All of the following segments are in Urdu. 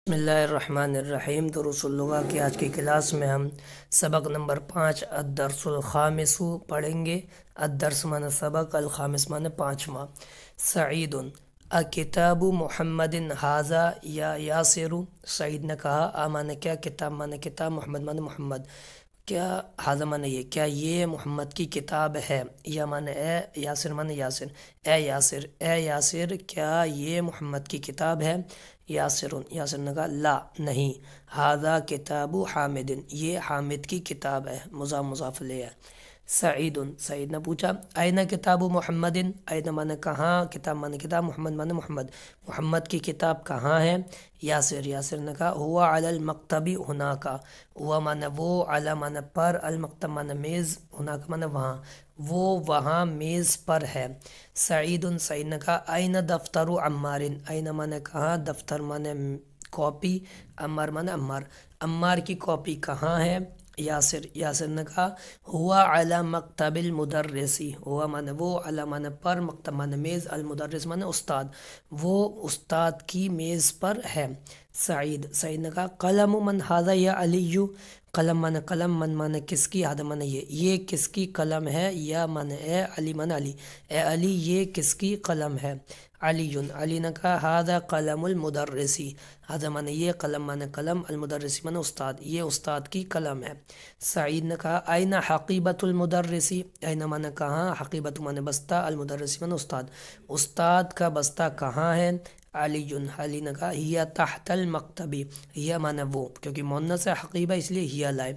بسم اللہ الرحمن الرحیم۔ دروس اللغہ کی آج کی کلاس میں ہم سبق نمبر 5 الدرس الخامس پڑھیں گے۔ الدرس معنی سبق، الخامس معنی پانچواں۔ سعید کتاب محمد ھذا یا یاسر، سعید نے کہا آ معنی کیا، کتاب معنی کتاب، محمد معنی محمد، کیا ھذا معنی یہ، کیا یہ محمد کی کتاب ہے، یا معنی اے، یاسر معنی یاسر، اے یاسر، اے یاسر کیا یہ محمد کی کتاب ہے۔ یاسر، یاسر نے کہا لا نہیں، ھذا کتاب حامد، یہ حامد کی کتاب ہے، مضاف مضاف الیہ ہے۔ سعید، سعید نے پوچھا این کتاب محمد، این معنی کہاں، کتاب معنی کتاب، محمد معنی محمد، محمد کی کتاب کہاں ہے۔ یاسر، یاسر نے کہا ہوا علی المکتب ہناک، ہوا معنی وہ، علی معنی پر، المکتب معنی میز، ہناک معنی وہاں، وہ وہاں میز پر ہے۔ سعید، سعید نے کہا این دفتر عمار، این معنی کہاں، دفتر معنی کاپی، عمار معنی عمار، عمار کی کاپی کہاں ہے۔ یاسر، یاسر نے کہا ہوا علی مکتب المدرسی، ہوا معنی وہ، علی معنی پر، مکتب معنی میز، المدرس معنی استاد، وہ استاد کی میز پر ہے۔ سعید، سعید نے کہا قلم من ھذا یا علی، قلم معنی قلم، من معنی کس کی، ھذا معنی یہ کس کی قلم ہے، یا معنی اے، علی معنی علی، اے علی یہ کس کی قلم ہے۔ علی، علی نے کہا ھذا قلم المدرسی، ھذا معنی یہ، قلم معنی قلم، المدرسی معنی استاد، یہ استاد کی قلم ہے۔ سعید نے کہا این حقیبۃ المدرسی، این معنی کہاں، حقیبۃ معنی بستہ، المدرسی معنی استاد، استاد کا بستہ کہاں ہے۔ علی، علی نے کہا ہی تحت المکتبی، ہی معنی وہ، کیونکہ مؤنث ہے حقیبہ اس لیے ہی لائے،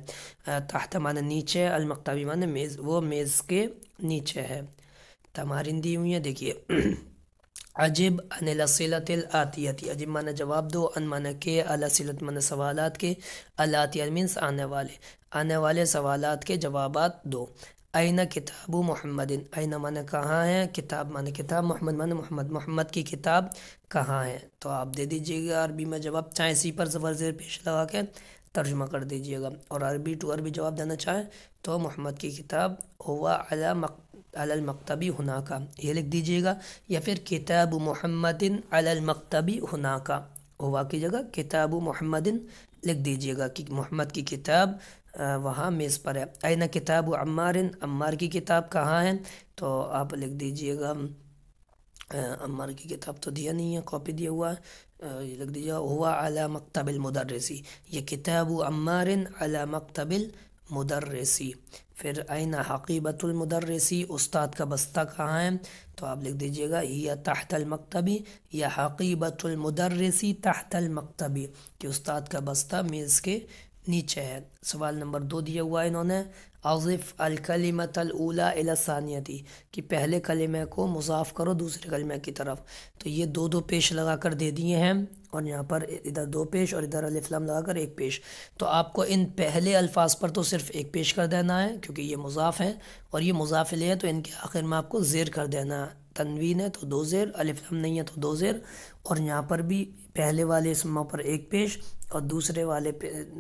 تحت معنی نیچے، المکتبی معنی میز، وہ میز کے نیچے ہے۔ تمارین دی ہوئی ہیں دیکھیے۔ عجب عن الاسئلۃ الآتیۃ، عجب معنی جواب دو، ان معنی کے، الاسئلۃ معنی سوالات کے، الآتیہ مینس آنے والے سوالات کے جوابات دو۔ این کتاب محمد، این معنی کہاں ہے، کتاب معنی کتاب، محمد معنی محمد، محمد کی کتاب کہاں ہے۔ تو آپ دے دیجئے گا عربی میں جواب، چاہے اسی پر زبر زیر پیش لگا کے ترجمہ کر دیجئے گا، اور عربی ٹو عربی جواب دینا چاہیں تو محمد کی کتاب ہوا علی المکتبی ہناک یہ لکھ دیجئے گا، یا پھر کتاب محمد علی المکتبی ہناک، ہوا کی جگہ کتاب محمد لکھ دیجئے گا کہ محمد کی کتاب وہاں میز پر ہے۔ این کتاب عمار، عمار کی کتاب کہاں ہے، تو آپ لکھ دیجئے گا، عمار کی کتاب تو دیا نہیں ہے، کاپی دیا ہوا ہے، یہ لکھ دیجئے گا ہوا علی مکتب المدرسی، یہ کتاب عمار علی مکتب المدرسی۔ پھر این حقیبۃ المدرسی، استاد کا بستہ کہاں ہے، تو آپ لکھ دیجئے گا ہی تحت المکتبی، یا حقیبۃ المدرسی تحت المکتبی، کہ استاد کا بستہ میز کے نیچے ہے۔ سوال نمبر 2 دیا ہوا ہے انہوں نے، اضف الکلمۃ الاولی الی الثانیۃ، کہ پہلے کلمے کو مضاف کرو دوسرے کلمے کی طرف، تو یہ دو دو پیش لگا کر دے دیے ہیں، اور یہاں پر ادھر 2 پیش اور ادھر الف لام لگا کر 1 پیش، تو آپ کو ان پہلے الفاظ پر تو صرف 1 پیش کر دینا ہے کیونکہ یہ مضاف ہے، اور یہ مضاف الیہ ہے تو ان کے آخر میں آپ کو زیر کر دینا ہے، تنوین ہے تو 2 زیر، الف لام نہیں ہے تو 2 زیر، اور یہاں پر بھی پہلے والے اسموں پر 1 پیش اور دوسرے والے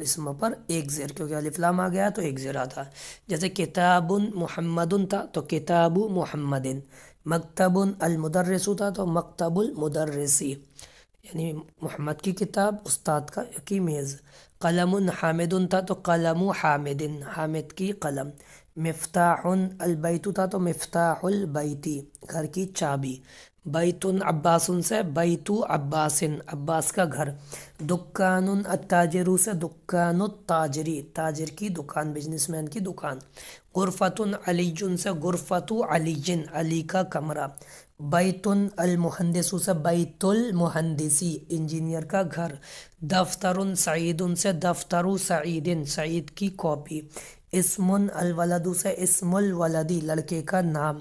اسموں پر 1 زیر، کیونکہ الف لام آ گیا تو 1 زیر آتا ہے۔ جیسے کتاب محمد تھا تو کتاب محمد، مکتب المدرس تھا تو مکتب المدرسی، یعنی محمد کی کتاب، استاد کی میز۔ قلم حامد تھا تو قلم حامد، حامد کی قلم۔ مفتاح البیت تھا تو مفتاح البیت، گھر کی چابی۔ بیت عباس سے بیت عباس، عباس کا گھر۔ دکان التاجر سے دکان التاجری، تاجر کی دکان، بزنس مین کی دکان۔ غرفۃ علی سے غرفۃ علی، علی کا کمرہ۔ بیت المہندس سے بیت المہندسی، انجینئر کا گھر۔ دفتر سعید سے دفتر سعید، سعید کی کاپی۔ اسم الولد سے اسم الولدی، لڑکے کا نام۔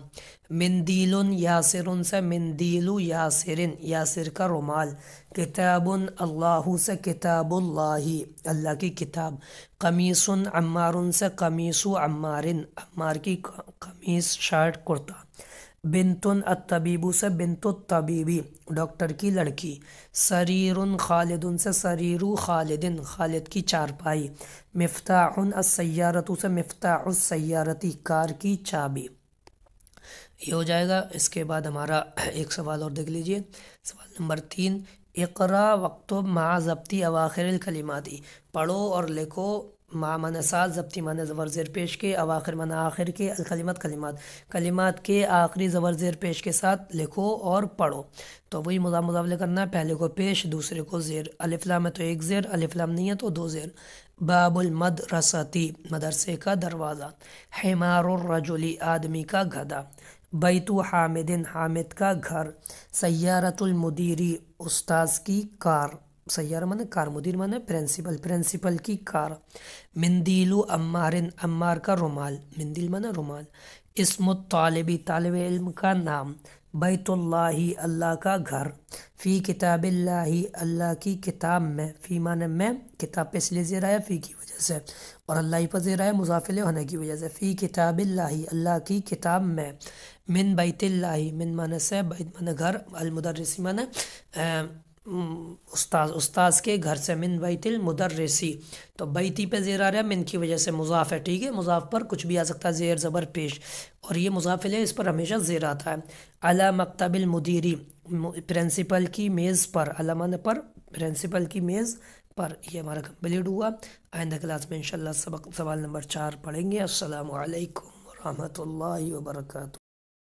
مندیل یاسر سے مندیل یاسر، یاسر کا رومال۔ کتاب اللہ سے کتاب اللہ، اللہ کی کتاب۔ قمیص عمار سے قمیص عمار، عمار کی قمیص، شرٹ، کرتا۔ بنت الطبیب سے بنت الطبیبی، ڈاکٹر کی لڑکی۔ سریر خالد سے سریر خالد، خالد کی چارپائی۔ مفتاح السیارۃ سے مفتاح السیارتی، کار کی چابی۔ یہ ہو جائے گا۔ اس کے بعد ہمارا ایک سوال اور دیکھ لیجئے، سوال نمبر 3، اقرا وقتب مع ضبطی اواخر الکلماتی، پڑھو اور لکھو مع معنی ساتھ، ضبطی معنی زبر زیر پیش کے، اواخر معنی آخر کے، الکلمات کلمات، کلمات کے آخری زبر زیر پیش کے ساتھ لکھو اور پڑھو۔ تو وہی مضاف مضاف کرنا ہے، پہلے کو پیش دوسرے کو زیر، الف لام ہے تو ایک زیر، الف لام نہیں ہے تو دو زیر۔ باب المدرستی، مدرسے کا دروازہ۔ حمار الرجلی، آدمی کا گدھا۔ بیت حامد، حامد کا گھر۔ سیارۃ المدیری، استاذ کی کار، سیارہ مانے کار، مدیر مانے پرنسپل، پرنسپل کی کار۔ مندیل عمار، عمار کا رومال، مندیل مانے رومال۔ اسم الطالبی، طالب علم کا نام۔ بیت اللہ، اللہ کا گھر۔ فی کتاب اللہ، اللہ کی کتاب میں، فی مانے میں، کتاب پہ اس لیے زیر آیا فی کی وجہ سے، اور اللہ پر زیر آیا مضاف الیہ ہونے کی وجہ سے۔ فی کتاب اللہ، اللہ کی کتاب میں۔ من بیت اللہ، من مانے سے، بیت مانے گھر، المدرسی مانے استاذ، استاذ کے گھر سے، من بیت المدرسی، تو بیتی پہ زیر آ رہا ہے من کی وجہ سے، مضاف ہے، ٹھیک ہے، مضاف پر کچھ بھی آ سکتا ہے، زیر زبر پیش، اور یہ مضاف الیہ اس پر ہمیشہ زیر آتا ہے۔ علی مکتب المدیری، پرنسپل کی میز پر، علی مانے پر، پرنسپل کی میز پر۔ یہ ہمارا کمپلیٹ ہوا۔ آئندہ کلاس میں انشاءاللہ سبق سوال نمبر 4 پڑھیں گے۔ السلام علیکم ورحمۃ اللہ وبرکاتہ۔